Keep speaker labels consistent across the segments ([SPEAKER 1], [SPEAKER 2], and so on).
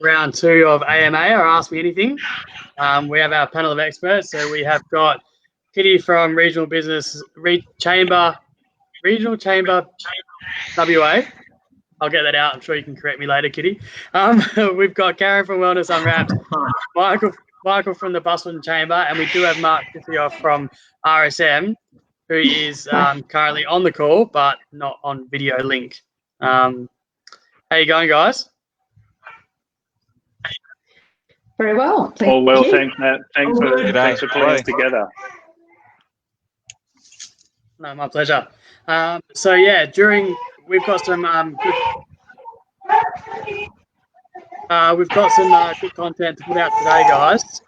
[SPEAKER 1] round 2 of AMA, or Ask Me Anything. We have our panel of experts. So we have got Kitty from Regional Chamber WA. I'll get that out. I'm sure you can correct me later, Kitty. We've got Karen from Wellness Unwrapped, Michael from the Bustleton Chamber, and we do have Mark from RSM, who is currently on the call but not on video link. How you going, guys?
[SPEAKER 2] Very well.
[SPEAKER 3] All well, thanks, Matt. Thanks for putting us together.
[SPEAKER 1] No, my pleasure. So yeah, we've got some good content to put out today, guys.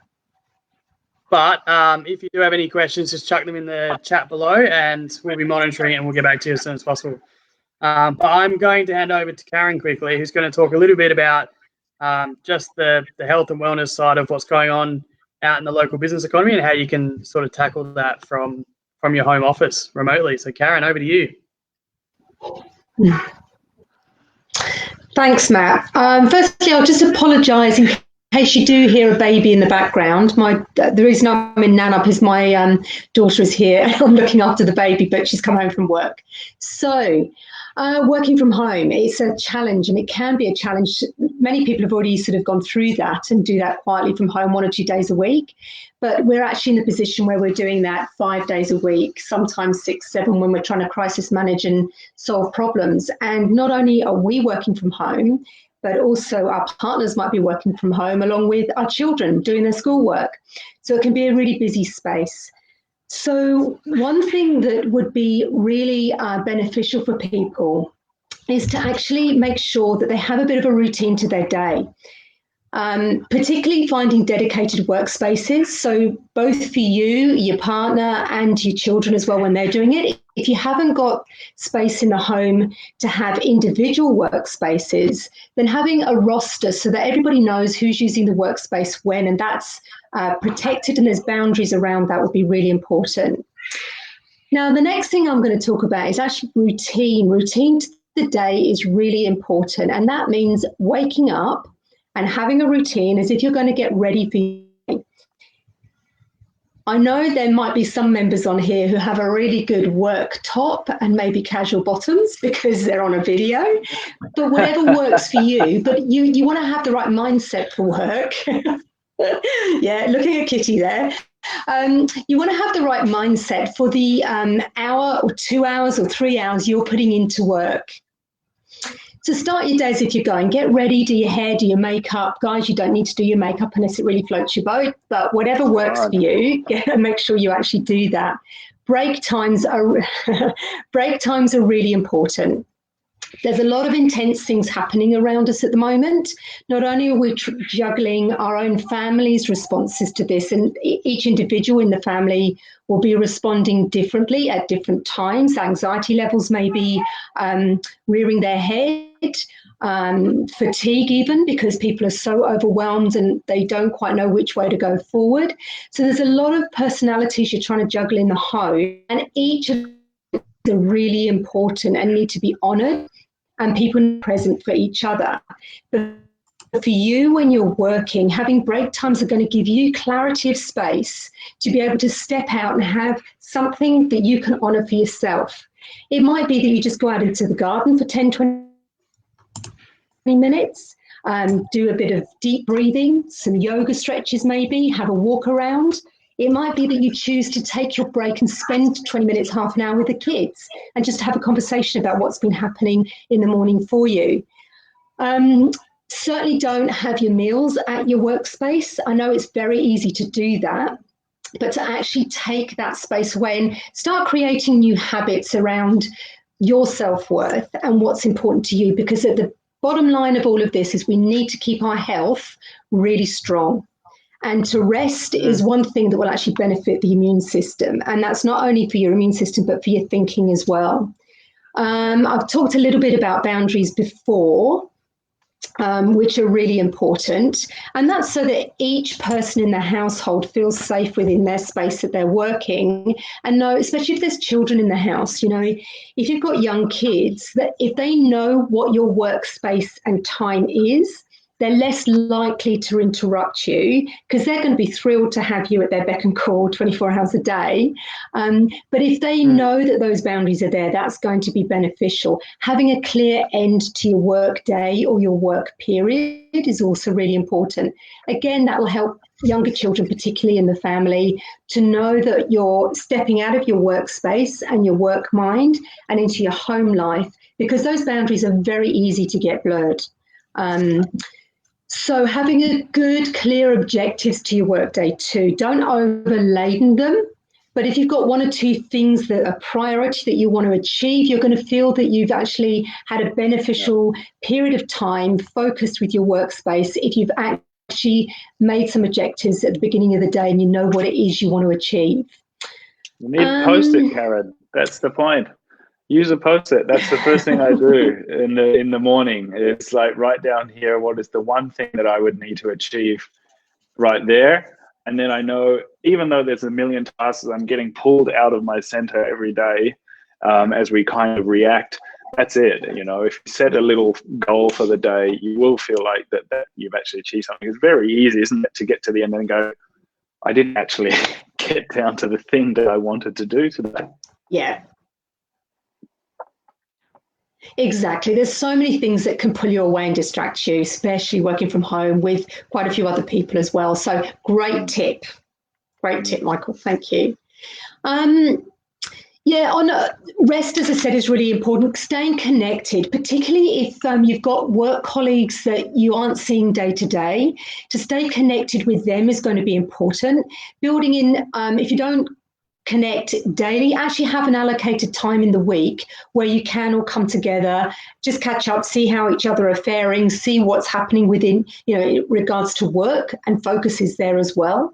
[SPEAKER 1] But if you do have any questions, just chuck them in the chat below, and we'll be monitoring it, and we'll get back to you as soon as possible. But I'm going to hand over to Karen quickly, who's going to talk a little bit about just the health and wellness side of what's going on out in the local business economy and how you can sort of tackle that from your home office remotely. So Karen, over to you.
[SPEAKER 2] Thanks, Matt. Firstly, I'll just apologise in case you do hear a baby in the background. The reason I'm in Nanup is my daughter is here. I'm looking after the baby, but she's come home from work. So working from home, it's a challenge, and it can be a challenge. Many people have already sort of gone through that and do that quietly from home 1 or 2 days a week. But we're actually in a position where we're doing that 5 days a week, sometimes 6, 7, when we're trying to crisis manage and solve problems. And not only are we working from home, but also our partners might be working from home along with our children doing their schoolwork. So it can be a really busy space. So one thing that would be really beneficial for people is to actually make sure that they have a bit of a routine to their day. Particularly finding dedicated workspaces. So both for you, your partner, and your children as well when they're doing it. If you haven't got space in the home to have individual workspaces, then having a roster so that everybody knows who's using the workspace when, and that's protected and there's boundaries around that would be really important. Now, the next thing I'm going to talk about is actually routine. Routine to the day is really important, and that means waking up and having a routine as if you're going to get ready for you. I know there might be some members on here who have a really good work top and maybe casual bottoms because they're on a video, but whatever works for you, but you want to have the right mindset for work. Yeah, looking at Kitty there. You want to have the right mindset for the hour or 2 hours or 3 hours you're putting into work. So start your days if you're going, get ready, do your hair, do your makeup. Guys, you don't need to do your makeup unless it really floats your boat, but whatever works for you, make sure you actually do that. Break times are really important. There's a lot of intense things happening around us at the moment. Not only are we juggling our own family's responses to this, and each individual in the family will be responding differently at different times. Anxiety levels may be rearing their head, fatigue even, because people are so overwhelmed and they don't quite know which way to go forward. So there's a lot of personalities you're trying to juggle in the home, and each of them are really important and need to be honoured, and people present for each other. But for you, when you're working, having break times are going to give you clarity of space to be able to step out and have something that you can honour for yourself. It might be that you just go out into the garden for 10, 20 minutes, do a bit of deep breathing, some yoga stretches maybe, have a walk around. It might be that you choose to take your break and spend 20 minutes, half an hour with the kids and just have a conversation about what's been happening in the morning for you. Certainly don't have your meals at your workspace. I know it's very easy to do that, but to actually take that space away and start creating new habits around your self-worth and what's important to you, because at the bottom line of all of this is we need to keep our health really strong. And to rest is one thing that will actually benefit the immune system. And that's not only for your immune system, but for your thinking as well. I've talked a little bit about boundaries before, which are really important. And that's so that each person in the household feels safe within their space that they're working, and know, especially if there's children in the house, you know, if you've got young kids, that if they know what your workspace and time is, they're less likely to interrupt you because they're going to be thrilled to have you at their beck and call 24 hours a day. But if they know that those boundaries are there, that's going to be beneficial. Having a clear end to your work day or your work period is also really important. Again, that will help younger children, particularly in the family, to know that you're stepping out of your workspace and your work mind and into your home life, because those boundaries are very easy to get blurred. So having a good, clear objectives to your workday too. Don't overladen them. But if you've got one or two things that are priority that you want to achieve, you're going to feel that you've actually had a beneficial period of time focused with your workspace if you've actually made some objectives at the beginning of the day and you know what it is you want to achieve.
[SPEAKER 3] You need to post it, Karen. That's the point. Use a post-it. That's the first thing I do in the morning. It's like, write down here what is the one thing that I would need to achieve right there. And then I know, even though there's a million tasks, I'm getting pulled out of my center every day as we kind of react. That's it. You know, if you set a little goal for the day, you will feel like that you've actually achieved something. It's very easy, isn't it, to get to the end and go, I didn't actually get down to the thing that I wanted to do today.
[SPEAKER 2] Yeah. Exactly. There's so many things that can pull you away and distract you, especially working from home with quite a few other people as well. So great tip. Great tip, Michael. Thank you. Yeah, on rest, as I said, is really important. Staying connected, particularly if you've got work colleagues that you aren't seeing day to day, to stay connected with them is going to be important. Building in, if you don't connect daily, actually have an allocated time in the week where you can all come together, just catch up, see how each other are faring, see what's happening within, in regards to work, and focus is there as well.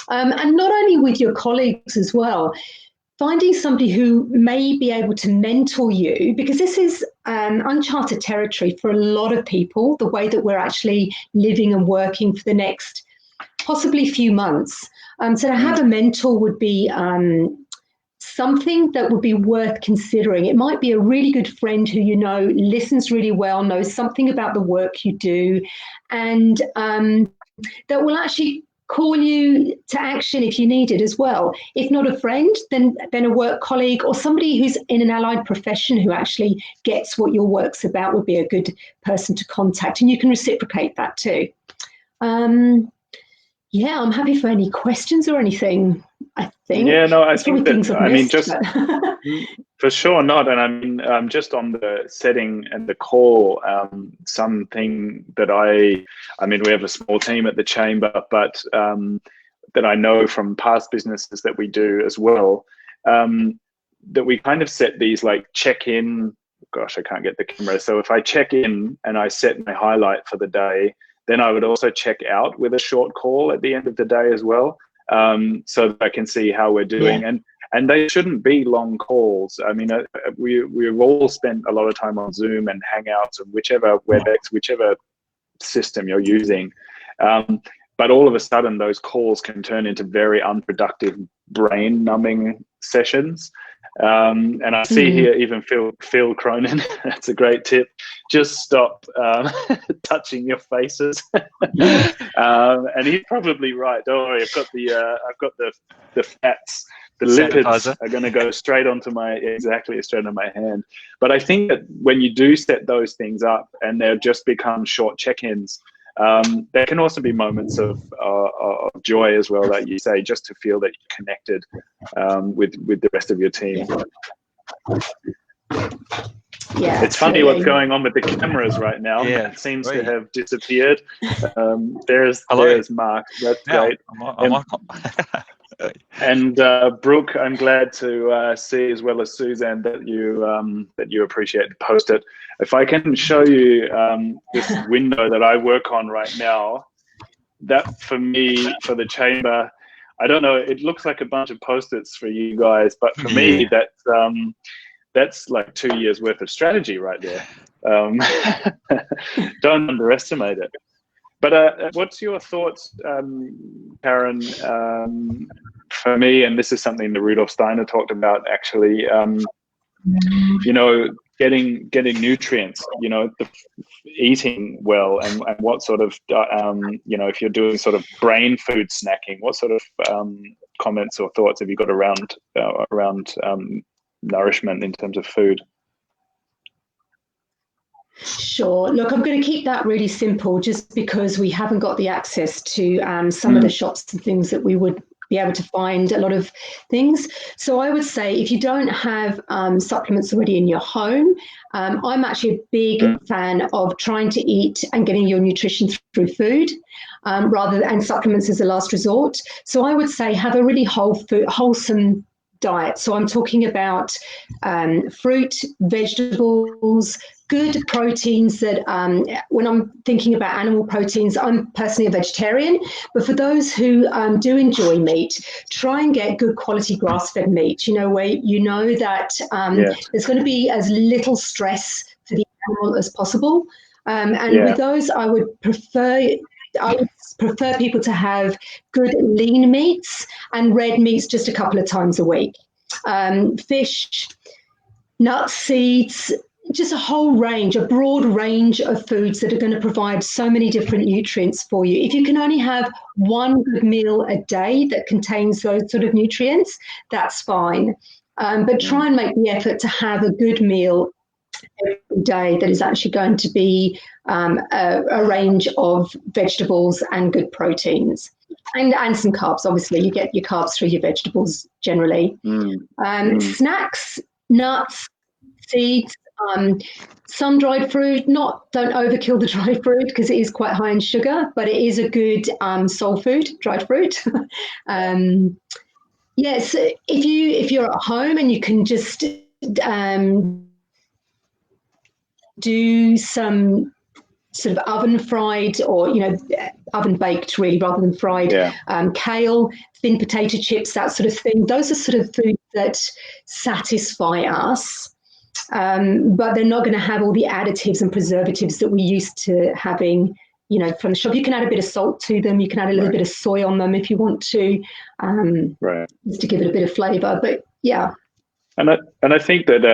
[SPEAKER 2] And not only with your colleagues as well, finding somebody who may be able to mentor you, because this is uncharted territory for a lot of people, the way that we're actually living and working for the next possibly few months. So to have a mentor would be something that would be worth considering. It might be a really good friend who listens really well, knows something about the work you do, and that will actually call you to action if you need it as well. If not a friend, then a work colleague or somebody who's in an allied profession who actually gets what your work's about would be a good person to contact, and you can reciprocate that too. Yeah, I'm happy for any questions or anything, I think.
[SPEAKER 3] Yeah, no, I think that, for sure not. And I mean, just on the setting and the call, something that we have a small team at the chamber, but that I know from past businesses that we do as well, that we kind of set these like check-in, gosh, I can't get the camera. So if I check in and I set my highlight for the day, then I would also check out with a short call at the end of the day as well, so that I can see how we're doing. Yeah. And they shouldn't be long calls. I mean, we've all spent a lot of time on Zoom and Hangouts and whichever WebEx, whichever system you're using. But all of a sudden, those calls can turn into very unproductive, brain-numbing sessions. And I see here even Phil Cronin, that's a great tip. Just stop touching your faces. And he's probably right. Don't worry, I've got the fats. The lipids are going to go straight onto straight on my hand. But I think that when you do set those things up and they'll just become short check-ins, there can also be moments of joy as well, like you say, just to feel that you're connected with the rest of your team.
[SPEAKER 2] Yeah,
[SPEAKER 3] it's funny what's going on with the cameras right now. Yeah, it seems to have disappeared. There's Mark. That's great. And Brooke, I'm glad to see, as well as Suzanne, that you appreciate the post-it. If I can show you this window that I work on right now, that for me, for the chamber, I don't know, it looks like a bunch of post-its for you guys, but for me, that's like 2 years worth of strategy right there. Don't underestimate it. But what's your thoughts, Karen? For me, and this is something that Rudolf Steiner talked about, actually, getting nutrients, eating well, and what sort of, if you're doing sort of brain food snacking, what sort of comments or thoughts have you got around nourishment in terms of food?
[SPEAKER 2] Sure. Look, I'm going to keep that really simple just because we haven't got the access to some of the shops and things that we would be able to find a lot of things. So I would say if you don't have supplements already in your home, I'm actually a big fan of trying to eat and getting your nutrition through food and supplements as a last resort. So I would say have a really wholesome diet. So I'm talking about fruit, vegetables, good proteins that when I'm thinking about animal proteins, I'm personally a vegetarian, but for those who do enjoy meat, try and get good quality grass-fed meat, where that there's going to be as little stress for the animal as possible. With those, I would prefer people to have good lean meats and red meats just a couple of times a week. Fish, nuts, seeds, just a broad range of foods that are going to provide so many different nutrients for you. If you can only have one good meal a day that contains those sort of nutrients, that's fine. But try and make the effort to have a good meal every day that is actually going to be a range of vegetables and good proteins. And some carbs. Obviously, you get your carbs through your vegetables generally. Snacks, nuts, seeds, some dried fruit. Don't overkill the dried fruit because it is quite high in sugar, but it is a good soul food, dried fruit. Yes, if you're at home and you can just do some sort of oven fried or oven baked really rather than fried kale, thin potato chips, that sort of thing. Those are sort of foods that satisfy us, but they're not going to have all the additives and preservatives that we're used to having from the shop. You can add a bit of salt to them, you can add a little bit of soy on them if you want to, just to give it a bit of flavour, but yeah.
[SPEAKER 3] And I think that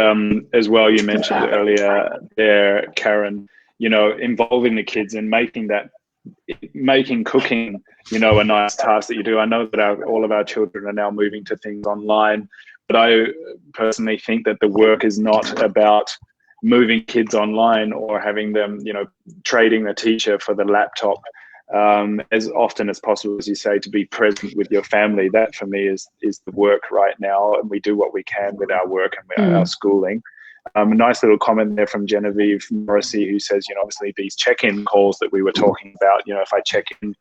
[SPEAKER 3] as well, you mentioned earlier there, Karen, involving the kids and making cooking, a nice task that you do. I know that all of our children are now moving to things online, but I personally think that the work is not about moving kids online or having them, trading the teacher for the laptop. As often as possible, as you say, to be present with your family. That for me is the work right now, and we do what we can with our work and our schooling. A nice little comment there from Genevieve Morrissey, who says, obviously these check-in calls that we were talking about, if I check in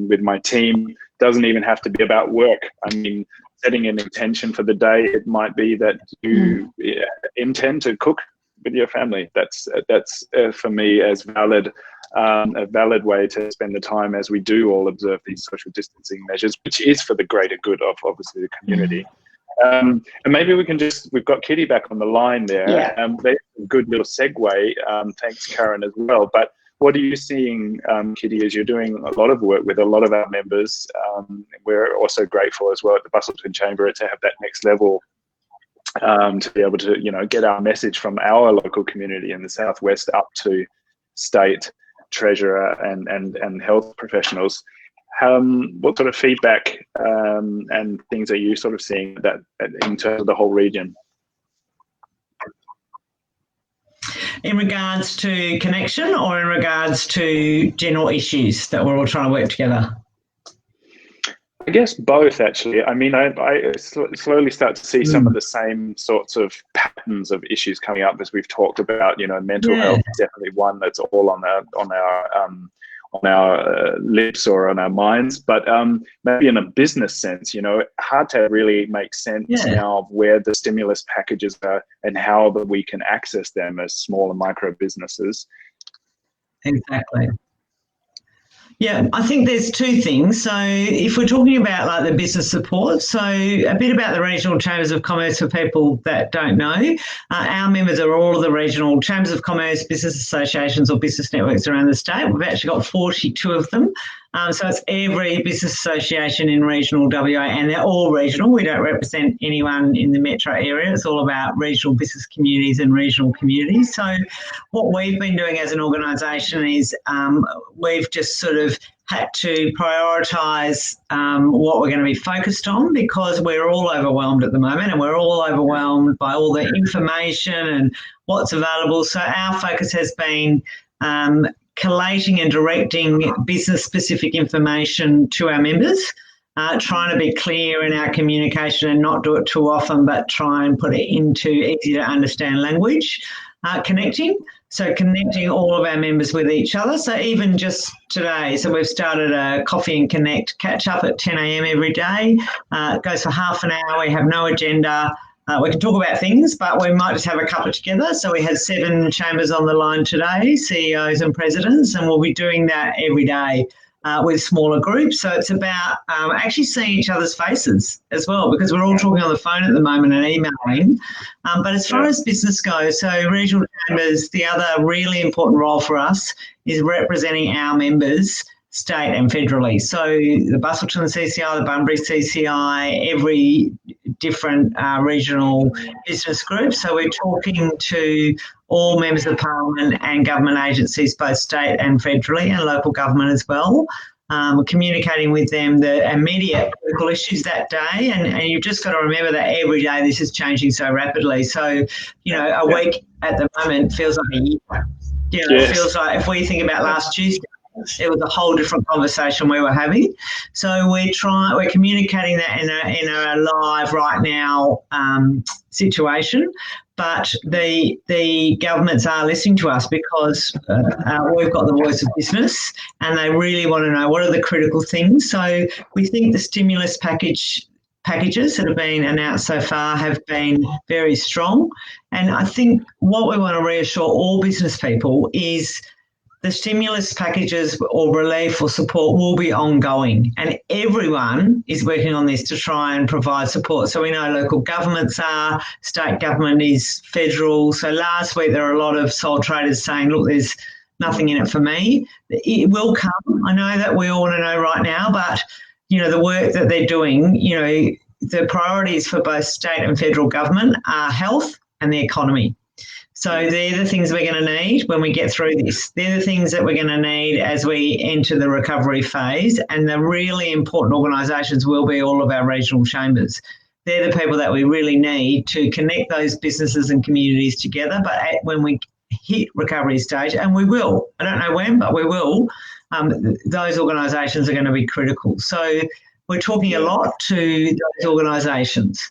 [SPEAKER 3] with my team, doesn't even have to be about work. I mean, setting an intention for the day, it might be that you intend to cook with your family. That's for me as a valid way to spend the time as we do all observe these social distancing measures, which is for the greater good of obviously the community. And maybe we've got Kitty back on the line there. That's a good little segue. Thanks, Karen, as well. But what are you seeing, Kitty, as you're doing a lot of work with a lot of our members? We're also grateful as well at the Busselton Chamber to have that next level to be able to, get our message from our local community in the Southwest up to state treasurer and health professionals. What sort of feedback and things are you sort of seeing that in terms of the whole region?
[SPEAKER 4] In regards to connection or in regards to general issues that we're all trying to work together?
[SPEAKER 3] I guess both, actually. I mean, I slowly start to see some of the same sorts of patterns of issues coming up as we've talked about. Mental health is definitely one that's all on our lips or on our minds. But maybe in a business sense, hard to really make sense now of where the stimulus packages are and how we can access them as small and micro businesses.
[SPEAKER 4] Exactly. Yeah, I think there's two things. So if we're talking about like the business support, so a bit about the regional chambers of commerce for people that don't know. Our members are all of the regional chambers of commerce, business associations or business networks around the state. We've actually got 42 of them. So it's every business association in regional WA, and they're all regional. We don't represent anyone in the metro area. It's all about regional business communities and regional communities. So what we've been doing as an organisation is we've just sort of had to prioritise what we're going to be focused on, because we're all overwhelmed at the moment, and we're all overwhelmed by all the information and what's available. So our focus has been collating and directing business-specific information to our members, trying to be clear in our communication and not do it too often, but try and put it into easy-to-understand language. Connecting all of our members with each other. So even just today, so we've started a Coffee and Connect catch-up at 10 a.m. every day. It goes for half an hour. We have no agenda. We can talk about things, but we might just have a cuppa together. So we had 7 chambers on the line today, CEOs and presidents, and we'll be doing that every day with smaller groups. So it's about actually seeing each other's faces as well, because we're all talking on the phone at the moment and emailing. But as far as business goes, so regional chambers, the other really important role for us is representing our members state and federally. So the Busselton CCI, the Bunbury CCI, every different regional business group. So we're talking to all members of Parliament and government agencies, both state and federally, and local government as well. We're communicating with them the immediate political issues that day, and you've just got to remember that every day this is changing so rapidly. So, a week at the moment feels like a year. It feels like, if we think about last Tuesday, it was a whole different conversation we were having. So we're communicating that in a live right now situation. But the governments are listening to us, because we've got the voice of business, and they really want to know what are the critical things. So we think the stimulus packages that have been announced so far have been very strong. And I think what we want to reassure all business people is the stimulus packages or relief or support will be ongoing, and everyone is working on this to try and provide support. So we know local governments are, state government is, federal. So last week there were a lot of sole traders saying, look, there's nothing in it for me. It will come. I know that we all want to know right now, but, the work that they're doing, the priorities for both state and federal government are health and the economy. So they're the things we're going to need when we get through this. They're the things that we're going to need as we enter the recovery phase. And the really important organisations will be all of our regional chambers. They're the people that we really need to connect those businesses and communities together. But when we hit recovery stage, and we will, I don't know when, but we will, those organisations are going to be critical. So we're talking a lot to those organisations.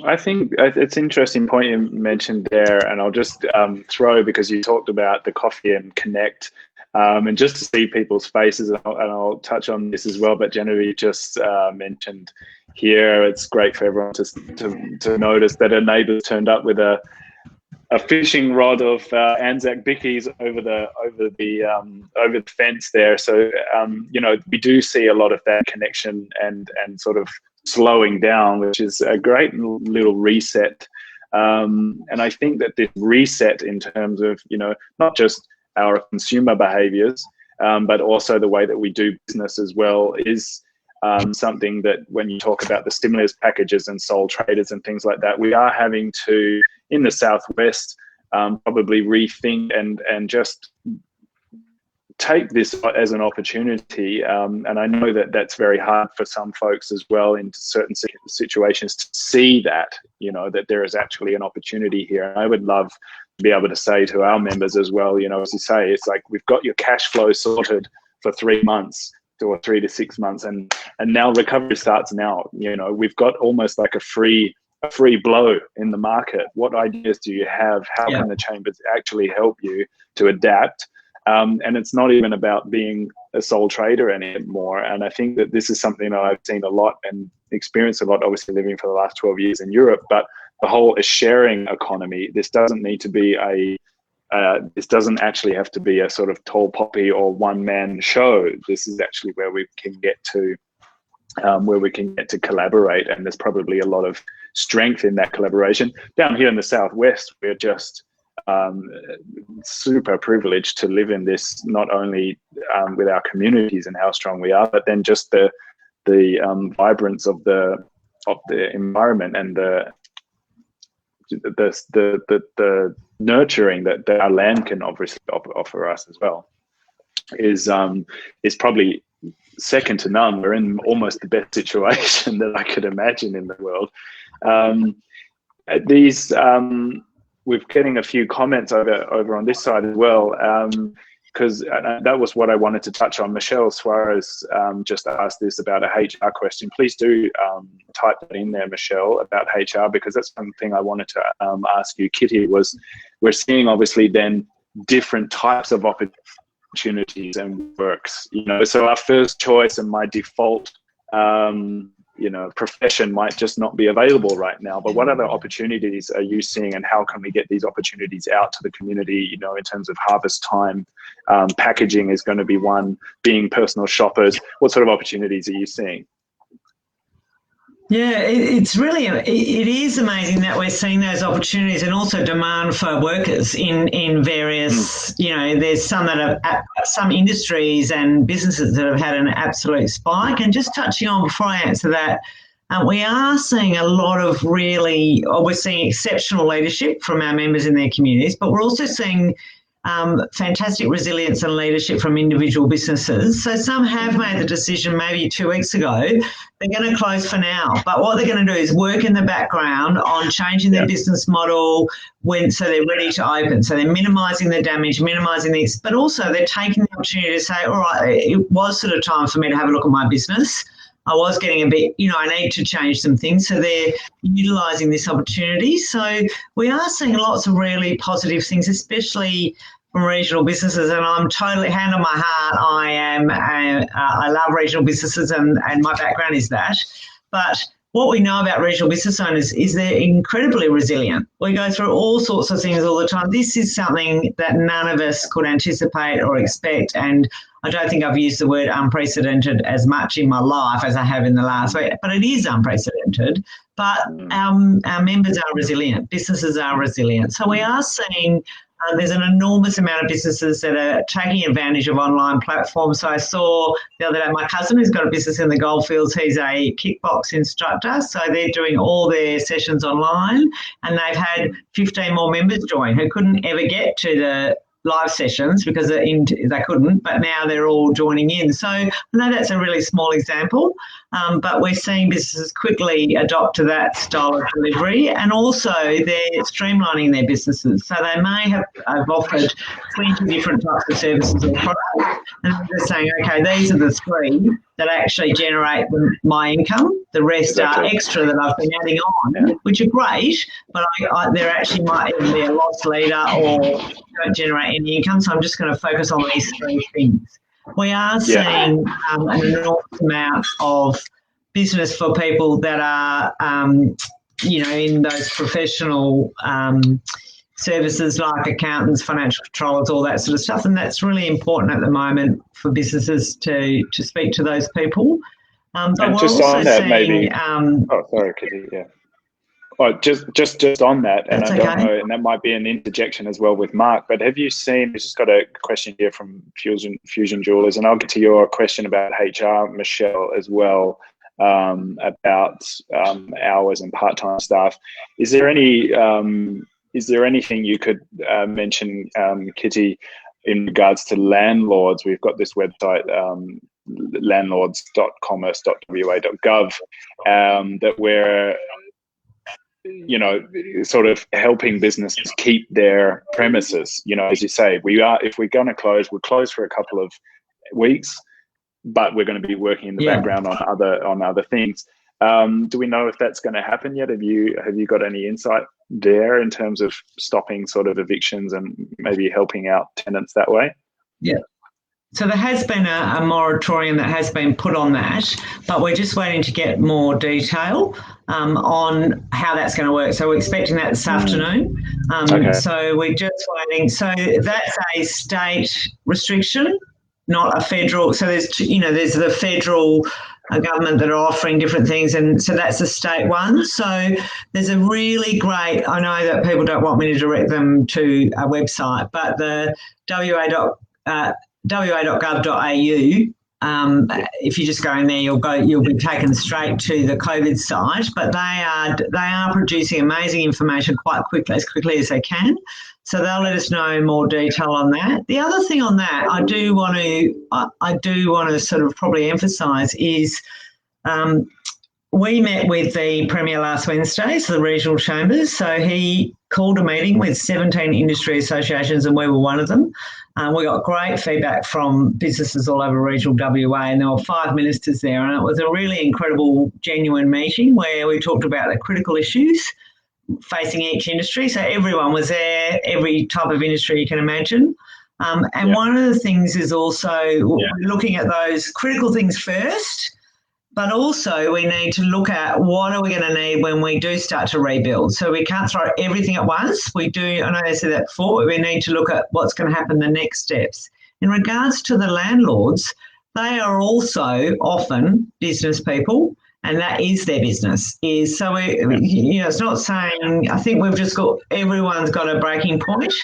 [SPEAKER 3] I think it's an interesting point you mentioned there, and I'll just throw, because you talked about the Coffee and Connect, and just to see people's faces, and I'll touch on this as well, but Genevieve just mentioned here, it's great for everyone to notice that a neighbour turned up with a fishing rod of Anzac Bickies over the fence there. So we do see a lot of that connection and sort of slowing down, which is a great little reset. And I think that this reset in terms of, not just our consumer behaviors, but also the way that we do business as well, is something that when you talk about the stimulus packages and sole traders and things like that, we are having to, in the Southwest, probably rethink and just take this as an opportunity. And I know that that's very hard for some folks as well in certain situations to see that, that there is actually an opportunity here. And I would love to be able to say to our members as well, as you say, it's like, we've got your cash flow sorted for 3 months or 3 to 6 months. And now recovery starts now. We've got almost like a free blow in the market. What ideas do you have? How can the chambers actually help you to adapt? And it's not even about being a sole trader anymore. And I think that this is something that I've seen a lot and experienced a lot, obviously living for the last 12 years in Europe, but the whole sharing economy, this doesn't need to be this doesn't actually have to be a sort of tall poppy or one-man show. This is actually where we can get to collaborate, and there's probably a lot of strength in that collaboration. Down here in the Southwest, we're just super privileged to live in this, not only with our communities and how strong we are, but then just the vibrance of the environment and the nurturing that our land can obviously offer us as well is probably second to none. We're in almost the best situation that I could imagine in the world. We're getting a few comments over on this side as well, because that was what I wanted to touch on. Michelle Suarez just asked this about a HR question. Please do type that in there, Michelle, about HR, because that's something I wanted to ask you, Kitty. Was we're seeing obviously then different types of opportunities and works. So our first choice and my default profession might just not be available right now. But what other opportunities are you seeing, and how can we get these opportunities out to the community, in terms of harvest time? Packaging is going to be one, being personal shoppers. What sort of opportunities are you seeing?
[SPEAKER 4] Yeah, it is amazing that we're seeing those opportunities, and also demand for workers in various, there's some industries and businesses that have had an absolute spike. And just touching on, before I answer that, we are seeing we're seeing exceptional leadership from our members in their communities, but we're also seeing fantastic resilience and leadership from individual businesses. So some have made the decision maybe 2 weeks ago, they're going to close for now. But what they're going to do is work in the background on changing their business model so they're ready to open. So they're minimising the damage, but also they're taking the opportunity to say, all right, it was sort of time for me to have a look at my business. I was getting a bit, I need to change some things. So they're utilising this opportunity. So we are seeing lots of really positive things, especially from regional businesses. And I'm totally, hand on my heart, I love regional businesses, and my background is that. But what we know about regional business owners is they're incredibly resilient. We go through all sorts of things all the time. This is something that none of us could anticipate or expect. And I don't think I've used the word unprecedented as much in my life as I have in the last week, but it is unprecedented. But our members are resilient, businesses are resilient. So we are seeing there's an enormous amount of businesses that are taking advantage of online platforms. So I saw the other day my cousin who's got a business in the Goldfields, he's a kickbox instructor. So they're doing all their sessions online, and they've had 15 more members join who couldn't ever get to the live sessions because they couldn't, but now they're all joining in. So I know that's a really small example, but we're seeing businesses quickly adopt to that style of delivery, and also they're streamlining their businesses. So they may have offered 20 different types of services or products, and they're saying, okay, these are the 3 that actually generate my income. The rest are extra that I've been adding on, which are great, but there actually might even be a loss leader or don't generate any income. So I'm just going to focus on these 3 things. We are seeing an enormous amount of business for people that are, in those professional services like accountants, financial controllers, all that sort of stuff. And that's really important at the moment for businesses to speak to those people. But
[SPEAKER 3] and
[SPEAKER 4] we're
[SPEAKER 3] just
[SPEAKER 4] also
[SPEAKER 3] on that,
[SPEAKER 4] seeing,
[SPEAKER 3] maybe. Sorry, Kitty. Yeah. Oh, just on that, and I don't know, and that might be an interjection as well with Mark. But have you seen? We've just got a question here from Fusion Jewelers, and I'll get to your question about HR, Michelle, as well, about hours and part-time staff. Is there anything you could mention, Kitty, in regards to landlords? We've got this website, landlords.commerce.wa.gov, that we're sort of helping businesses keep their premises. As you say, if we're going to close, we'll close for a couple of weeks, but we're going to be working in the background on other things. Do we know if that's going to happen yet? Have you got any insight there in terms of stopping sort of evictions and maybe helping out tenants that way?
[SPEAKER 4] Yeah. So there has been a moratorium that has been put on that, but we're just waiting to get more detail on how that's going to work. So we're expecting that this afternoon. So we're just waiting. So that's a state restriction. not a federal. So there's the federal government that are offering different things, and so that's the state one. So there's a really great, I know that people don't want me to direct them to a website, but the wa.gov.au, if you just go in there, you'll be taken straight to the COVID site. But they are producing amazing information quite quickly, as quickly as they can. So they'll let us know more detail on that. The other thing on that I do want to sort of probably emphasise is we met with the Premier last Wednesday, so the regional chambers. So he called a meeting with 17 industry associations, and we were one of them. We got great feedback from businesses all over regional WA, and there were 5 ministers there, and it was a really incredible, genuine meeting where we talked about the critical issues facing each industry. So everyone was there, every type of industry you can imagine. One of the things is also looking at those critical things first, but also we need to look at what are we going to need when we do start to rebuild. So we can't throw everything at once. I know I said that before, we need to look at what's going to happen the next steps. In regards to the landlords, they are also often business people, and that is their business. It's not saying, I think everyone's got a breaking point,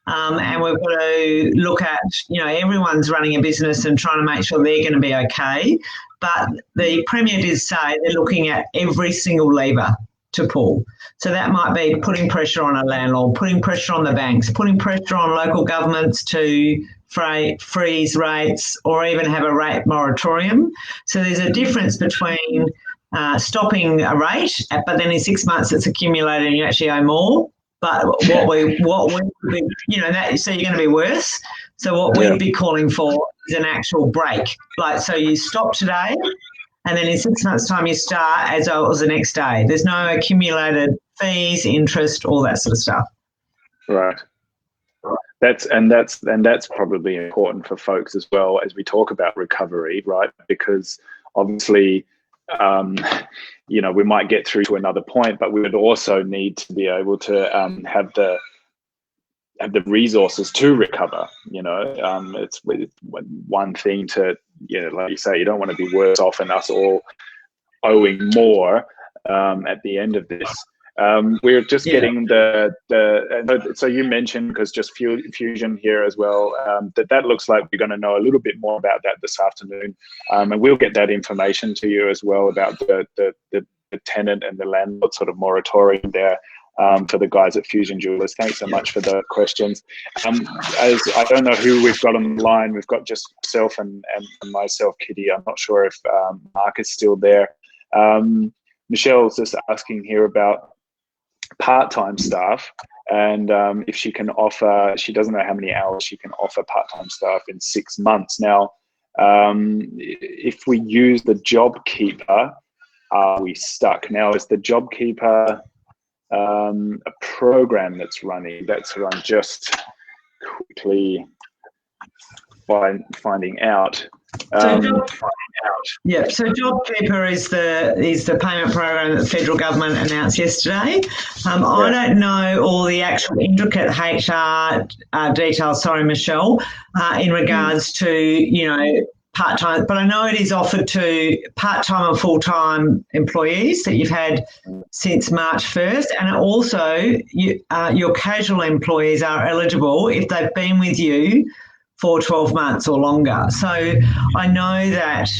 [SPEAKER 4] and we've got to look at, everyone's running a business and trying to make sure they're going to be okay. But the Premier did say they're looking at every single lever to pull. So that might be putting pressure on a landlord, putting pressure on the banks, putting pressure on local governments to freeze rates or even have a rate moratorium. So there's a difference between stopping a rate, but then in 6 months it's accumulated and you actually owe more. But so you're going to be worse. So what we'd be calling for is an actual break. Like, so you stop today, and then in 6 months' time you start as it was the next day. There's no accumulated fees, interest, all that sort of stuff.
[SPEAKER 3] Right. That's probably important for folks as well as we talk about recovery, right? Because obviously, we might get through to another point, but we would also need to be able to have the resources to recover. It's one thing to, like you say, you don't want to be worse off and us all owing more at the end of this. We're just getting so you mentioned, because just Fusion here as well, that looks like we're going to know a little bit more about that this afternoon, and we'll get that information to you as well about the tenant and the landlord sort of moratorium there for the guys at Fusion Jewelers. Thanks so much for the questions. As I don't know who we've got on the line, we've got just myself and myself, Kitty. I'm not sure if Mark is still there. Michelle's just asking here about part-time staff, and if she can offer, she doesn't know how many hours she can offer part-time staff in 6 months. Now, if we use the JobKeeper, are we stuck? Now, is the JobKeeper a program that's running? That's what I'm just quickly finding out.
[SPEAKER 4] So JobKeeper is the payment program that the federal government announced yesterday. I don't know all the actual intricate HR details, sorry, Michelle, in regards to, part-time, but I know it is offered to part-time and full-time employees that you've had since March 1st, and also your casual employees are eligible if they've been with you for 12 months or longer. So I know that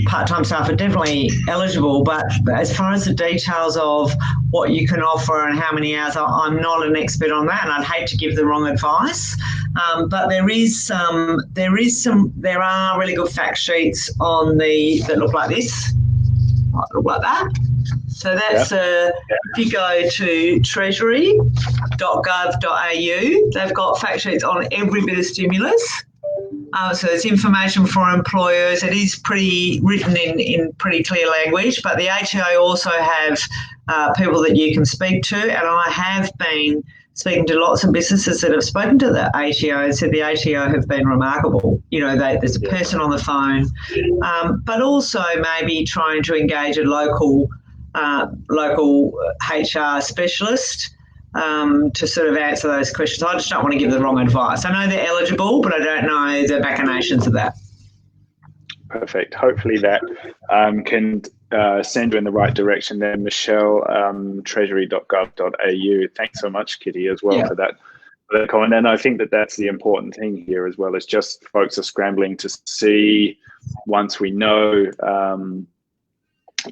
[SPEAKER 4] part-time staff are definitely eligible, but as far as the details of what you can offer and how many hours, I'm not an expert on that, and I'd hate to give the wrong advice. But there are really good fact sheets on that look like this, might look like that. So that's if you go to treasury.gov.au, they've got fact sheets on every bit of stimulus. So there's information for employers. It is written in pretty clear language, but the ATO also have people that you can speak to, and I have been speaking to lots of businesses that have spoken to the ATO and said the ATO have been remarkable. There's a person on the phone, but also maybe trying to engage a local HR specialist to sort of answer those questions. I just don't want to give the wrong advice. I know they're eligible, but I don't know the machinations of that.
[SPEAKER 3] Perfect. Hopefully that can send you in the right direction there, Michelle, treasury.gov.au. Thanks so much, Kitty, as well for that comment. And I think that that's the important thing here as well, is just folks are scrambling to see once we know.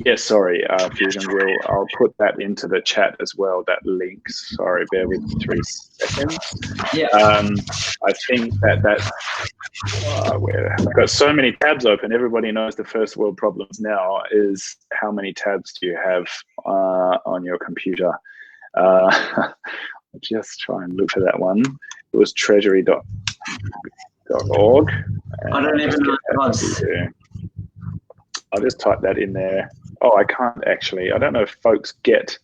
[SPEAKER 3] Yes, sorry, Fusion, I'll put that into the chat as well, that link. Sorry, bear with me 3 seconds.
[SPEAKER 4] Yeah.
[SPEAKER 3] I think that's where I've got so many tabs open. Everybody knows the first world problems now is how many tabs do you have on your computer. I'll just try and look for that one. It was treasury.org.
[SPEAKER 4] I don't even know what it was.
[SPEAKER 3] I'll just type that in there. Oh, I can't actually. I don't know if folks get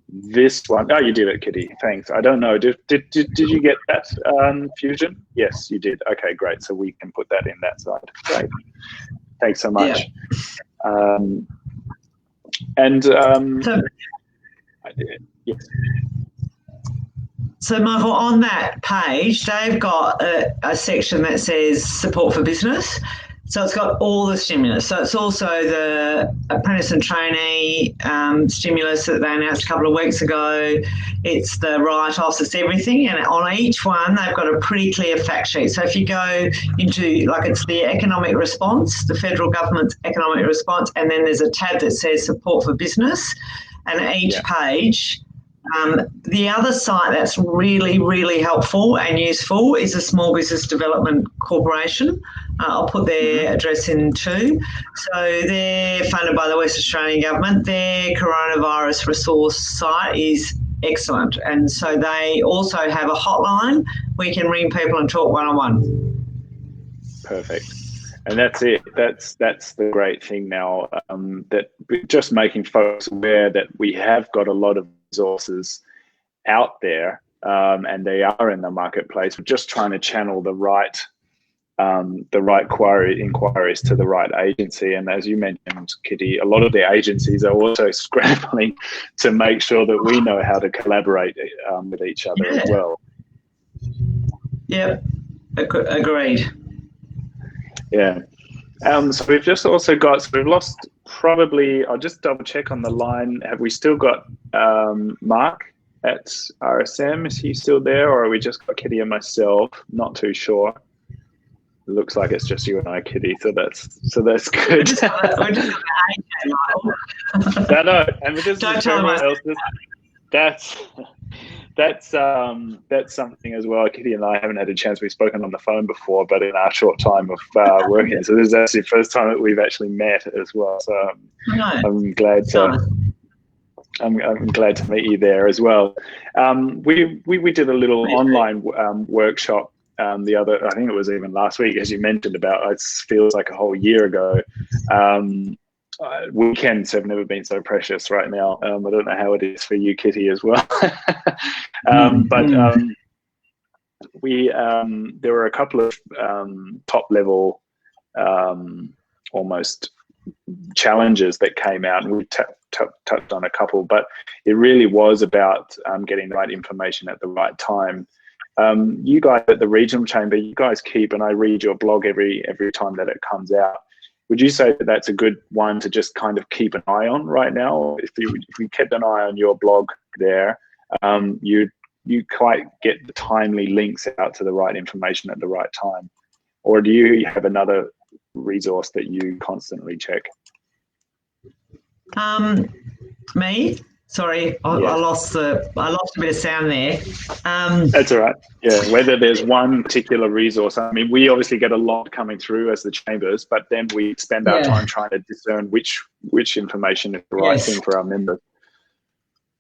[SPEAKER 3] this one. Oh, you did it, Kitty. Thanks. I don't know. Did you get that, Fusion? Yes, you did. Okay, great. So we can put that in that side. Great. Thanks so much. Yeah. Yes.
[SPEAKER 4] So, Michael, on that page, they've got a section that says support for business. So it's got all the stimulus. So it's also the apprentice and trainee stimulus that they announced a couple of weeks ago. It's the write-offs, it's everything. And on each one, they've got a pretty clear fact sheet. So if you go into, like, it's the economic response, the federal government's economic response, and then there's a tab that says support for business. And each page, the other site that's really, really helpful and useful is the Small Business Development Corporation. I'll put their address in too. So they're funded by the West Australian Government. Their coronavirus resource site is excellent. And so they also have a hotline where you can ring people and talk one-on-one.
[SPEAKER 3] Perfect. And that's it. That's the great thing now, that just making folks aware that we have got a lot of resources out there, and they are in the marketplace. We're just trying to channel the right inquiries to the right agency. And as you mentioned, Kitty, a lot of the agencies are also scrambling to make sure that we know how to collaborate with each other as well.
[SPEAKER 4] Yeah, agreed.
[SPEAKER 3] Yeah. So we've just also got, so we've lost probably, I'll just double check on the line. Have we still got Mark at RSM? Is he still there, or are we just got Kitty and myself? Not too sure. It looks like it's just you and I, Kitty. So that's good. No, and this
[SPEAKER 4] don't tell him
[SPEAKER 3] that's something as well. Kitty and I haven't had a chance. We've spoken on the phone before, but in our short time of working, so this is actually the first time that we've actually met as well. So I'm glad to. I'm glad to meet you there as well. We did a little online workshop the other, I think it was even last week, as you mentioned about. It feels like a whole year ago. Weekends have never been so precious right now. I don't know how it is for you, Kitty, as well. But there were a couple of top level almost challenges that came out, and we touched on a couple, but it really was about getting the right information at the right time. You guys at the Regional Chamber, you guys keep, and I read your blog every time that it comes out. Would you say that that's a good one to just kind of keep an eye on right now? If we kept an eye on your blog there, you quite get the timely links out to the right information at the right time. Or do you have another resource that you constantly check?
[SPEAKER 4] Me? Sorry, I lost a bit of sound there.
[SPEAKER 3] That's all right. Yeah, whether there's one particular resource. I mean, we obviously get a lot coming through as the chambers, but then we spend our time trying to discern which information is the right thing for our members.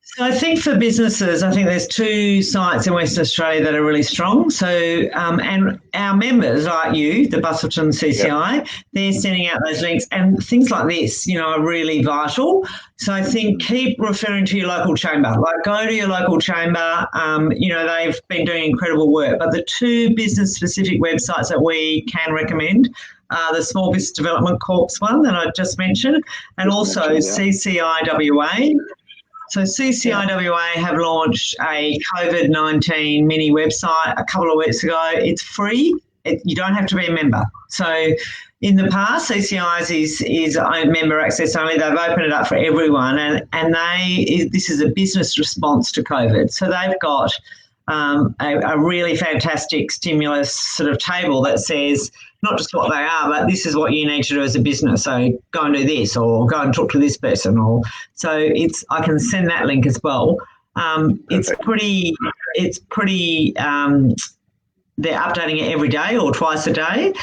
[SPEAKER 4] So I think for businesses, I think there's 2 sites in Western Australia that are really strong. So, and our members, like you, the Busselton CCI, they're sending out those links, and things like this, are really vital. So I think keep referring to your local chamber. Like, go to your local chamber. They've been doing incredible work. But the 2 business-specific websites that we can recommend are the Small Business Development Corp's one that I just mentioned, and also CCIWA. So CCIWA have launched a COVID-19 mini website a couple of weeks ago. It's free. You don't have to be a member. So in the past, CCI's is member access only. They've opened it up for everyone, and this is a business response to COVID. So they've got a really fantastic stimulus sort of table that says not just what they are, but this is what you need to do as a business. So go and do this, or go and talk to this person, or so I can send that link as well. It's pretty. They're updating it every day or twice a day.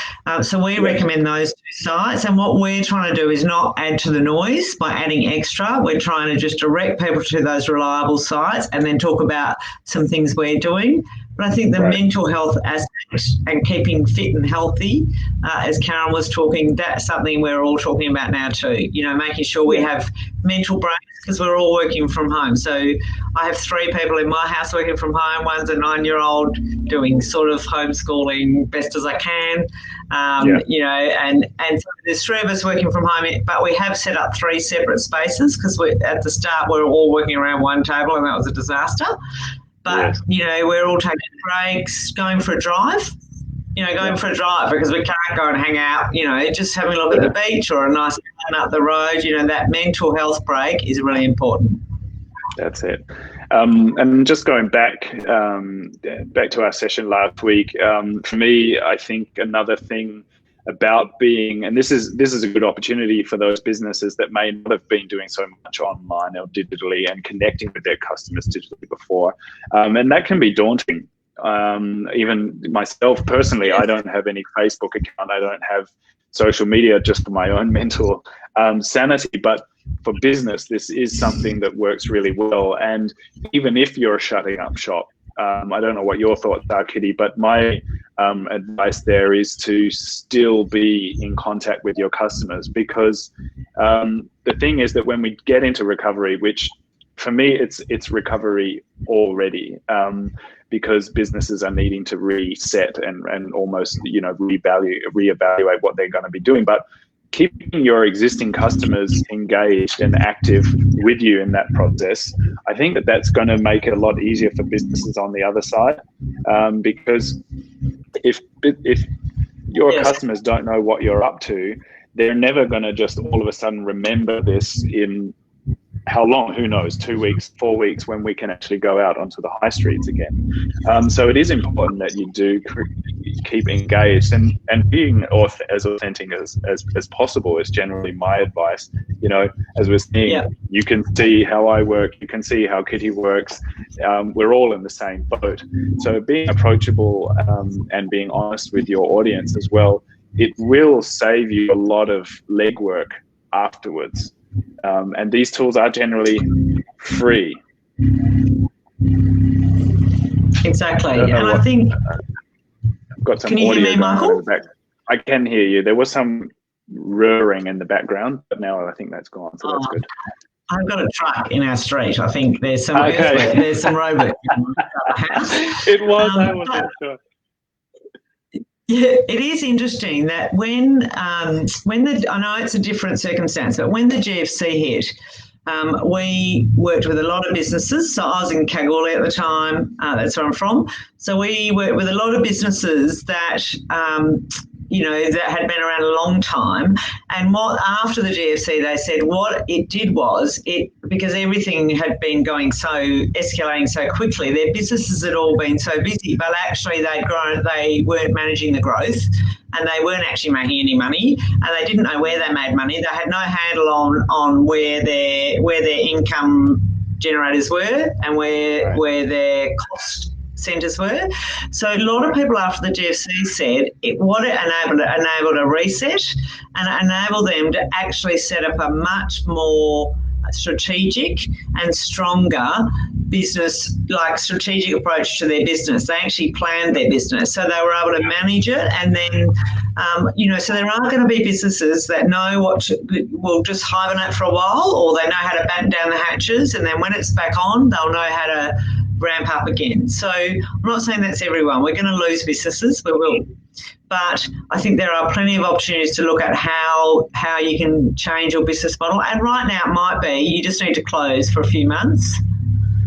[SPEAKER 4] So we recommend those two sites. And what we're trying to do is not add to the noise by adding extra. We're trying to just direct people to those reliable sites and then talk about some things we're doing. But I think the mental health aspect and keeping fit and healthy, as Karen was talking, that's something we're all talking about now too. You know, making sure we have mental breaks, because we're all working from home. So I have 3 people in my house working from home. One's a 9-year-old doing sort of homeschooling best as I can, you know, and so there's 3 of us working from home, but we have set up 3 separate spaces because at the start we were all working around one table and that was a disaster. But, you know, we're all taking breaks, going for a drive. Because we can't go and hang out, you know, just having a look at the beach or a nice run up the road. You know, that mental health break is really important.
[SPEAKER 3] That's it. And just going back to our session last week, for me, I think another thing about being, and this is a good opportunity for those businesses that may not have been doing so much online or digitally and connecting with their customers digitally before, and that can be daunting. Even myself personally, I don't have any Facebook account. I don't have social media, just for my own mental sanity. But for business, this is something that works really well. And even if you're shutting up shop, I don't know what your thoughts are, Kitty, but my advice there is to still be in contact with your customers, because the thing is that when we get into recovery, which for me, it's recovery already, because businesses are needing to reset and almost, you know, reevaluate what they're going to be doing. But keeping your existing customers engaged and active with you in that process, I think that's going to make it a lot easier for businesses on the other side, because if your customers don't know what you're up to, they're never going to just all of a sudden remember this in how long? Who knows? 2 weeks, 4 weeks, when we can actually go out onto the high streets again. So it is important that you do keep engaged and being as authentic as possible is generally my advice. You know, as we're seeing, you can see how I work, you can see how Kitty works. We're all in the same boat. So being approachable and being honest with your audience as well, it will save you a lot of legwork afterwards. And these tools are generally free.
[SPEAKER 4] Exactly. And I think
[SPEAKER 3] I've got some
[SPEAKER 4] can you
[SPEAKER 3] audio
[SPEAKER 4] hear me, Michael?
[SPEAKER 3] in the back. I can hear you. There was some roaring in the background, but now I think that's gone, so that's good.
[SPEAKER 4] I've got a truck in our street. I think there's some earthwork, there's some roadwork.
[SPEAKER 3] It was, I wasn't sure.
[SPEAKER 4] Yeah, it is interesting that when I know it's a different circumstance, but when the GFC hit, we worked with a lot of businesses. So I was in Kalgoorlie at the time. That's where I'm from. So we worked with a lot of businesses that, that had been around a long time. And after the GFC, they said what it did was because everything had been escalating so quickly, their businesses had all been so busy, but actually they'd grown, they weren't managing the growth and they weren't actually making any money and they didn't know where they made money. They had no handle on where their income generators were and where their cost centres were. So a lot of people after the GFC said it enabled a reset and it enabled them to actually set up a much more strategic and stronger strategic approach to their business. They actually planned their business, so they were able to manage it. And then, so there are going to be businesses that know will just hibernate for a while, or they know how to batten down the hatches, and then when it's back on, they'll know how to ramp up again. So I'm not saying that's everyone. We're going to lose businesses, we will. But I think there are plenty of opportunities to look at how you can change your business model. And right now it might be you just need to close for a few months.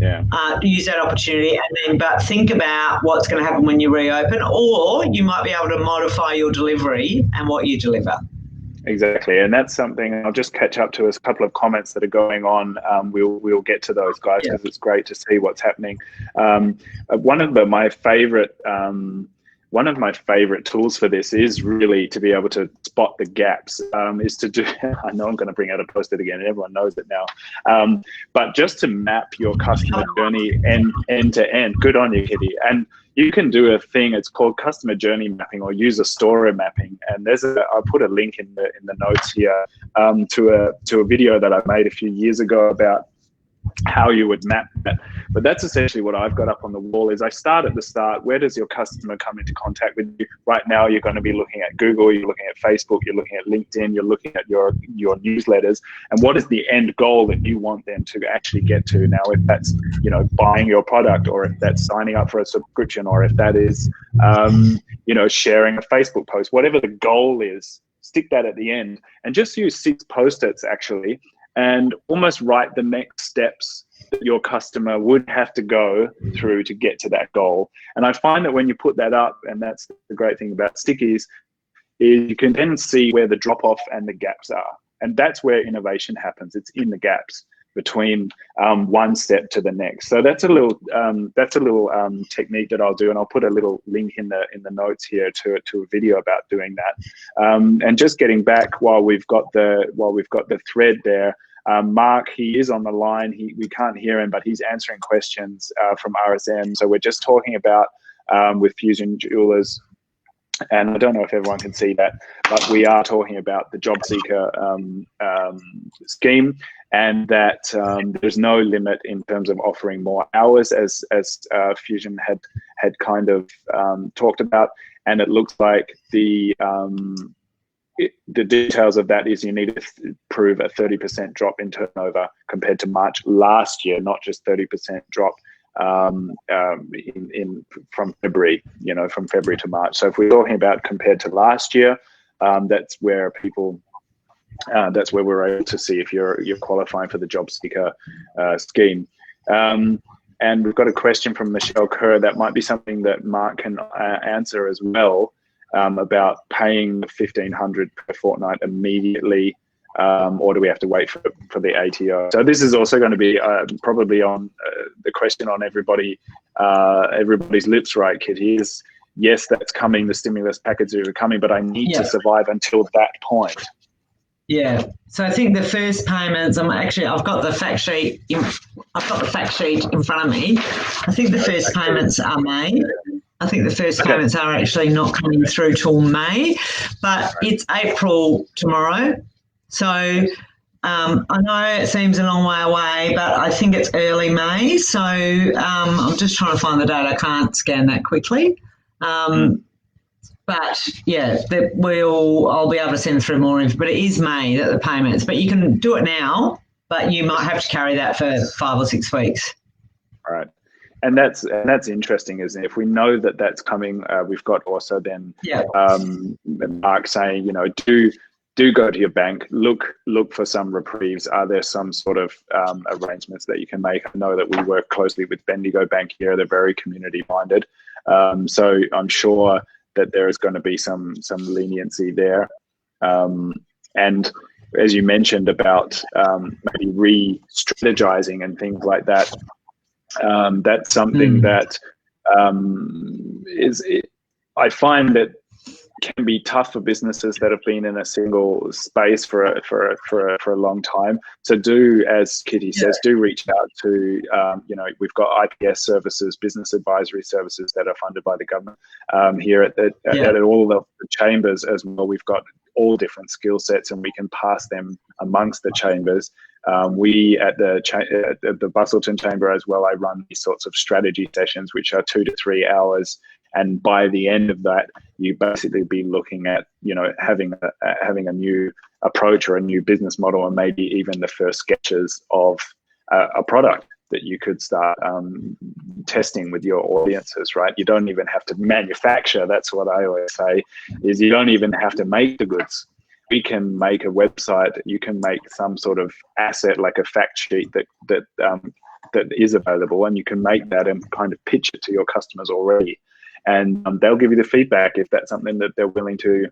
[SPEAKER 3] Yeah.
[SPEAKER 4] Use that opportunity, but think about what's going to happen when you reopen, or you might be able to modify your delivery and what you deliver.
[SPEAKER 3] Exactly, and that's something I'll just catch up to a couple of comments that are going on. We'll get to those, guys, because it's great to see what's happening. One of my favorite tools for this is really to be able to spot the gaps. Is to do. I know I'm going to bring out a post-it again, and everyone knows it now. But just to map your customer journey end to end. Good on you, Kitty. And you can do a thing. It's called customer journey mapping or user story mapping. And I'll put a link in the notes here to a video that I made a few years ago about how you would map that. But that's essentially what I've got up on the wall. Is I start at the start. Where does your customer come into contact with you? Right now, you're going to be looking at Google, you're looking at Facebook, you're looking at LinkedIn, you're looking at your newsletters. And what is the end goal that you want them to actually get to? Now, if that's buying your product, or if that's signing up for a subscription, or if that is sharing a Facebook post, whatever the goal is, stick that at the end, and just use 6 post-its actually, and almost write the next steps that your customer would have to go through to get to that goal. And I find that when you put that up, and that's the great thing about stickies, is you can then see where the drop-off and the gaps are. And that's where innovation happens. It's in the gaps between one step to the next. So that's a little technique that I'll do, and I'll put a little link in the notes here to a video about doing that. And just getting back while we've got the thread there. Mark, he is on the line. We can't hear him, but he's answering questions from RSM. So we're just talking about with Fusion Jewelers. And I don't know if everyone can see that, but we are talking about the job seeker scheme, and that there's no limit in terms of offering more hours, as Fusion had kind of talked about. And it looks like the details of that is you need to prove a 30% drop in turnover compared to March last year, not just 30% drop from February, from February to March. So if we're talking about compared to last year, that's where we're able to see if you're qualifying for the job seeker scheme. And we've got a question from Michelle Kerr that might be something that Mark can answer as well, about paying the $1,500 per fortnight immediately, or do we have to wait for the ATO? So this is also going to be probably on the question on everybody's lips, right, Kitty? Is yes, that's coming. The stimulus packages are coming, but I need to survive until that point.
[SPEAKER 4] Yeah. So I think the first payments. I've got the fact sheet. I've got the fact sheet in front of me. I think the first payments are May. I think the first payments are actually not coming through till May, but it's April tomorrow. So I know it seems a long way away, but I think it's early May. So I'm just trying to find the date. I can't scan that quickly. But yeah, I'll be able to send through more info. But it is May that the payments. But you can do it now, but you might have to carry that for 5 or 6 weeks.
[SPEAKER 3] All right. And that's interesting, isn't it? If we know that that's coming, we've got also then Mark saying, do go to your bank, look for some reprieves. Are there some sort of arrangements that you can make? I know that we work closely with Bendigo Bank here. They're very community minded. So I'm sure that there is going to be some leniency there. And as you mentioned about maybe re-strategizing and things like that, that's something that I find that can be tough for businesses that have been in a single space for a long time. So do, as Kitty says, do reach out to, we've got IPS services, business advisory services that are funded by the government here at all of the chambers as well. We've got all different skill sets, and we can pass them amongst the chambers. We at the Busselton Chamber as well, I run these sorts of strategy sessions, which are 2 to 3 hours. And by the end of that, you basically be looking at, having a new approach or a new business model, and maybe even the first sketches of a product that you could start testing with your audiences, right? You don't even have to manufacture. That's what I always say, is you don't even have to make the goods. We can make a website. You can make some sort of asset, like a fact sheet that is available, and you can make that and kind of pitch it to your customers already, and they'll give you the feedback if that's something that they're willing to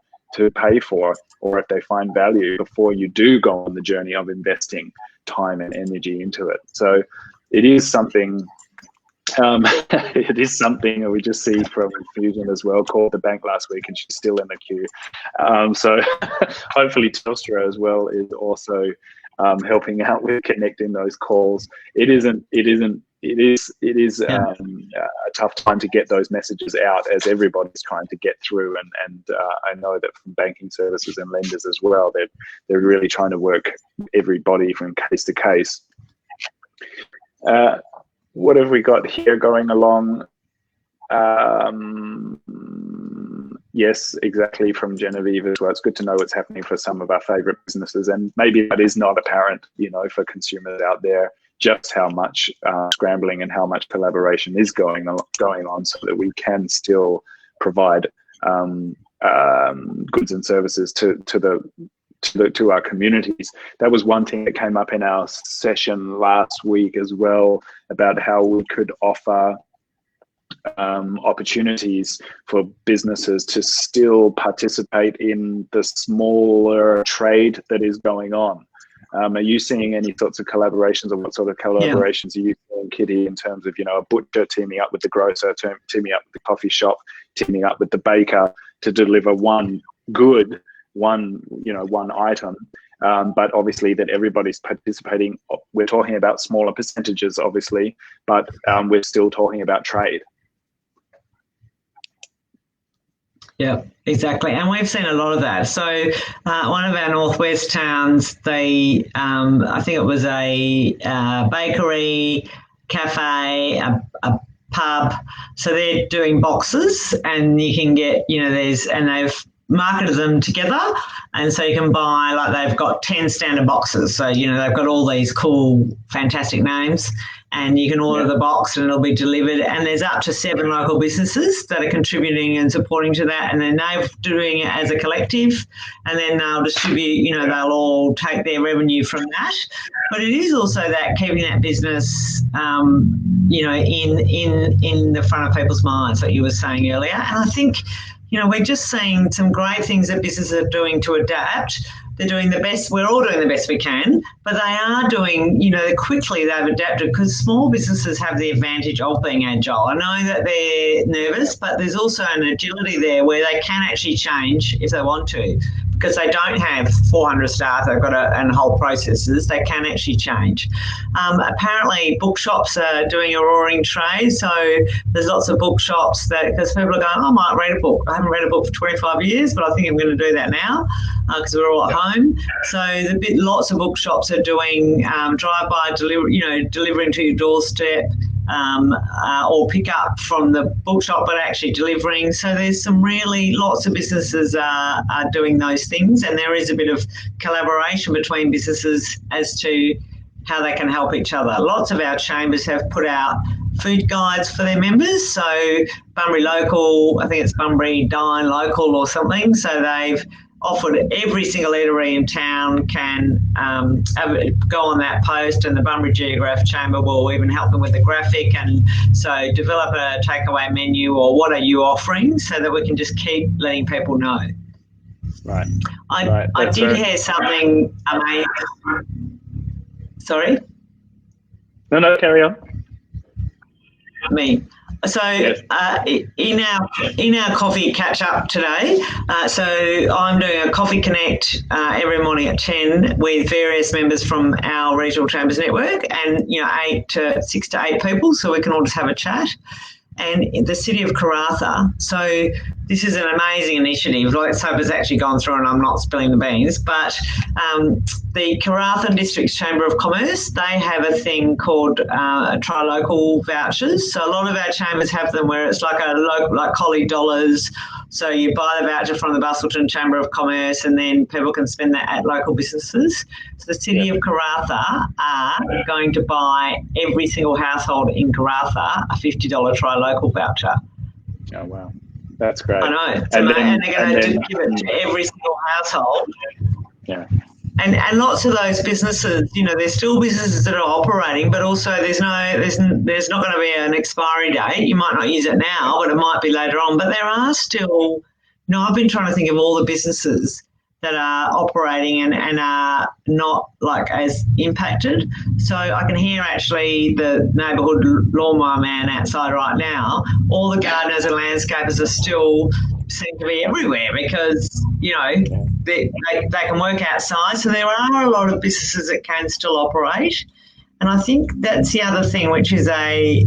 [SPEAKER 3] pay for, or if they find value before you do go on the journey of investing time and energy into it. So it is something. It is something that we just see from Fusion as well. Called the bank last week, and she's still in the queue. So hopefully Telstra as well is also helping out with connecting those calls. It is a tough time to get those messages out, as everybody's trying to get through, and I know that from banking services and lenders as well, they're really trying to work everybody from case to case. What have we got here going along? Yes, exactly, from Genevieve as well. It's good to know what's happening for some of our favorite businesses, and maybe that is not apparent, for consumers out there, just how much scrambling and how much collaboration is going on, so that we can still provide goods and services to our communities. That was one thing that came up in our session last week as well, about how we could offer opportunities for businesses to still participate in the smaller trade that is going on. Are you seeing any sorts of collaborations, or what sort of collaborations are you seeing, Kitty, in terms of, a butcher teaming up with the grocer, teaming up with the coffee shop, teaming up with the baker to deliver one item, but obviously that everybody's participating. We're talking about smaller percentages, obviously, but we're still talking about trade.
[SPEAKER 4] Yeah, exactly. And we've seen a lot of that. So one of our northwest towns, I think it was a bakery, cafe, a pub. So they're doing boxes, and you can get, and they've marketed them together. And so you can buy, they've got 10 standard boxes. So, they've got all these cool, fantastic names, and you can order the box and it'll be delivered. And there's up to 7 local businesses that are contributing and supporting to that. And then they're doing it as a collective, and then they'll distribute, they'll all take their revenue from that. But it is also that keeping that business, in the front of people's minds, that you were saying earlier. And I think, we're just seeing some great things that businesses are doing to adapt. They're doing the best. We're all doing the best we can, but they are doing, quickly they've adapted, because small businesses have the advantage of being agile. I know that they're nervous, but there's also an agility there where they can actually change if they want to, because they don't have 400 staff. They've got and whole processes. They can actually change. Apparently, bookshops are doing a roaring trade. So there's lots of bookshops because people are going, I might read a book. I haven't read a book for 25 years, but I think I'm going to do that now because we're all at home. So lots of bookshops are doing drive-by delivering to your doorstep. Or pick up from the bookshop, but actually delivering. So there's lots of businesses are doing those things, and there is a bit of collaboration between businesses as to how they can help each other. Lots of our chambers have put out food guides for their members. So Bunbury Local, I think it's Bunbury Dine Local or something. So they've offered every single eatery in town can go on that post, and the Bunbury Geograph Chamber will even help them with the graphic, and so develop a takeaway menu, or what are you offering, so that we can just keep letting people know.
[SPEAKER 3] Right.
[SPEAKER 4] I did hear something amazing. Sorry?
[SPEAKER 3] No, carry on.
[SPEAKER 4] Me. So
[SPEAKER 3] yes.
[SPEAKER 4] In our coffee catch up today, so I'm doing a coffee connect every morning at 10 with various members from our regional chambers network, and 6 to 8 people, so we can all just have a chat. And in the city of Karratha, so this is an amazing initiative. Let's hope it's actually gone through and I'm not spilling the beans, but the Karratha District's Chamber of Commerce, they have a thing called Try Local vouchers. So a lot of our chambers have them where it's like Collie Dollars So you buy the voucher from the Busselton Chamber of Commerce, and then people can spend that at local businesses. So the City of Karratha are going to buy every single household in Karratha a $50 Try Local voucher.
[SPEAKER 3] Oh, wow. That's great.
[SPEAKER 4] I know. And they're going to give it to every single household.
[SPEAKER 3] Yeah.
[SPEAKER 4] And lots of those businesses, you know, there's still businesses that are operating, but also there's not going to be an expiry date. You might not use it now, but it might be later on. But there are still, you know, I've been trying to think of all the businesses that are operating and are not like as impacted. So I can hear actually the neighbourhood lawnmower man outside right now. All the gardeners and landscapers are still seem to be everywhere because, you know, they can work outside. So there are a lot of businesses that can still operate. And I think that's the other thing, which is a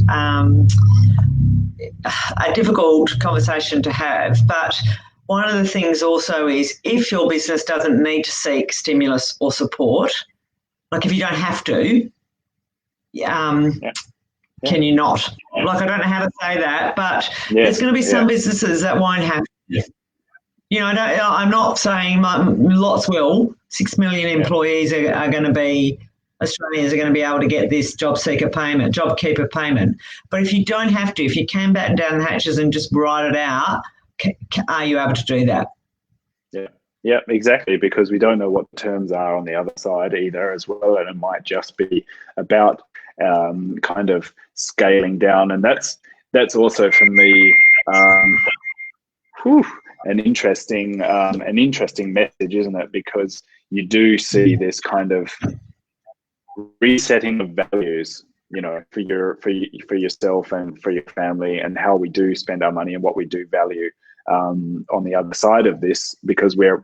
[SPEAKER 4] difficult conversation to have. But one of the things also is if your business doesn't need to seek stimulus or support, like if you don't have to, can you not? Like, I don't know how to say that, but there's going to be some businesses that won't have to. You know, I'm not saying lots will. 6 million employees are going to be, Australians are going to be able to get this JobKeeper payment. But if you don't have to, if you can batten down the hatches and just write it out, are you able to do that?
[SPEAKER 3] Yeah, exactly, because we don't know what the terms are on the other side either as well, and it might just be about kind of scaling down, and that's also for me an interesting message, isn't it? Because you do see this kind of resetting of values, you know, for yourself and for your family, and how we do spend our money and what we do value on the other side of this, because we're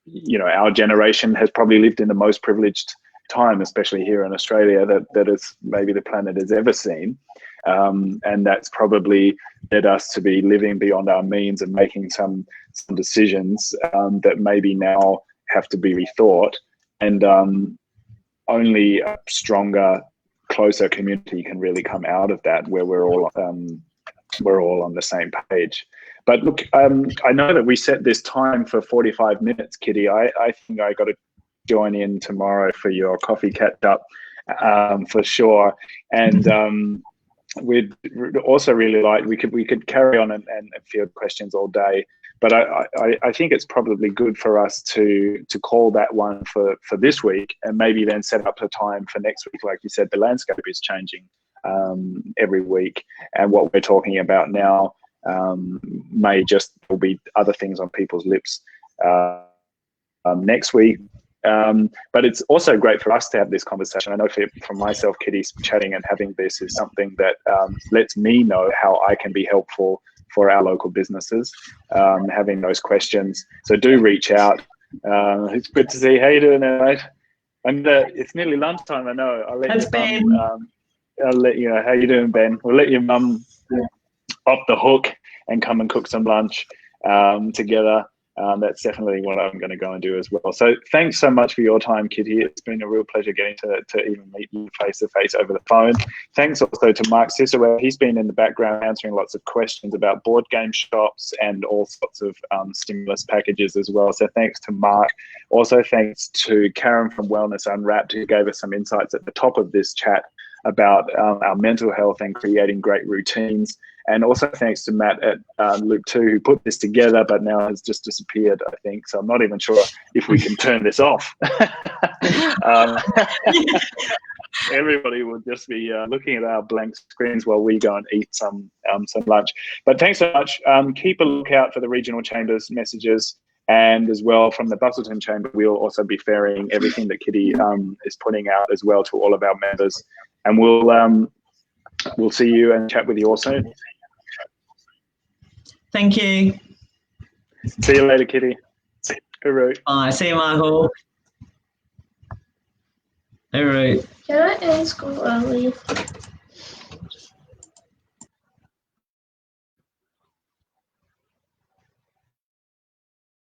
[SPEAKER 3] you know, our generation has probably lived in the most privileged time, especially here in Australia, that is maybe the planet has ever seen, and that's probably led us to be living beyond our means and making some decisions that maybe now have to be rethought, and only a stronger, closer community can really come out of that, where we're all on the same page. But look, I know that we set this time for 45 minutes, Kitty. I think I got to join in tomorrow for your coffee catch up for sure. And we'd also really like, we could carry on and field questions all day. But I think it's probably good for us to call that one for this week, and maybe then set up a time for next week. Like you said, the landscape is changing every week, and what we're talking about now will be other things on people's lips next week. But it's also great for us to have this conversation. I know for myself, Kitty, chatting and having this is something that lets me know how I can be helpful for our local businesses, having those questions. So do reach out. It's good to see. How you doing, mate? And it's nearly lunchtime, I know. I'll let I'll let you know. How you doing, Ben? We'll let your mum off the hook and come and cook some lunch together. That's definitely what I'm going to go and do as well. So thanks so much for your time, Kitty. It's been a real pleasure getting to even meet you face-to-face over the phone. Thanks also to Mark CCIWA. He's been in the background answering lots of questions about board game shops and all sorts of stimulus packages as well. So thanks to Mark. Also thanks to Karen from Wellness Unwrapped, who gave us some insights at the top of this chat about our mental health and creating great routines. And also thanks to Matt at Loop 2, who put this together, but now has just disappeared, I think. So I'm not even sure if we can turn this off. Everybody will just be looking at our blank screens while we go and eat some lunch. But thanks so much. Keep a lookout for the regional chambers messages. And as well, from the Busselton Chamber, we'll also be ferrying everything that Kitty is putting out as well to all of our members. And we'll see you and chat with you all soon.
[SPEAKER 4] Thank you.
[SPEAKER 3] See you later, Kitty. Hooroo.
[SPEAKER 4] Bye. See you, Michael. Hooroo.
[SPEAKER 5] Can I end school early?